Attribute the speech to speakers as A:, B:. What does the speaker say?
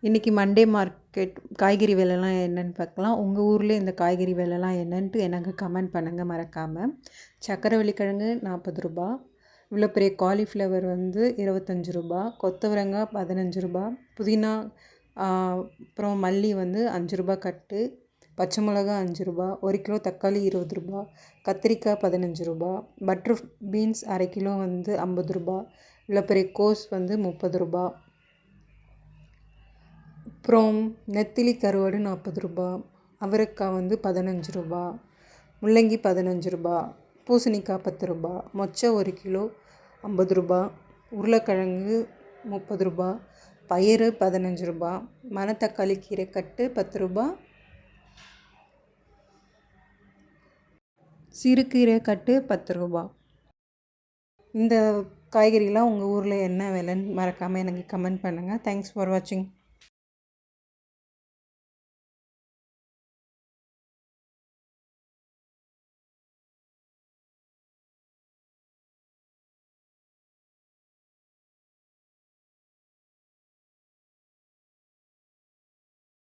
A: இன்றைக்கி Monday market காய்கறி விலைலாம் என்னென்னு பார்க்கலாம். உங்கள் ஊரில் இந்த காய்கறி விலைலாம் என்னன்ட்டு எனக்கு கமெண்ட் பண்ணுங்கள் மறக்காமல். சக்கரவள்ளி கிழங்கு ரூ. 40, இவ்வளோ பெரிய காலிஃப்ளவர் வந்து ரூ. 25, கொத்தவரங்காய் ரூ. 15, புதினா அப்புறம் மல்லி வந்து ரூ. 5 கட்டு, பச்சை மிளகா ரூ. 5, 1 கிலோ தக்காளி ரூ. 20, கத்திரிக்காய் ரூ. 15, பட்டர் பீன்ஸ் அரை கிலோ வந்து ரூ. 50, இவ்வளோ பெரிய கோஸ் வந்து ரூ. 30, அப்புறம் நெத்திலி கருவாடு ரூ. 40, அவரைக்காய் வந்து ரூ. 15, முள்ளங்கி ரூ. 15, பூசணிக்காய் ரூ. 10, மொச்சை 1 கிலோ ரூ. 50, உருளைக்கிழங்கு ரூ. 30, பயிறு ரூ. 15, மணத்தக்காளி கீரை கட்டு ரூ. 10, சிறுகீரை கட்டு ரூ. 10. இந்த காய்கறிலாம் உங்கள் ஊரில் என்ன விலைன்னு மறக்காமல் எனக்கு கமெண்ட் பண்ணுங்கள். தேங்க்ஸ் ஃபார் வாட்சிங்.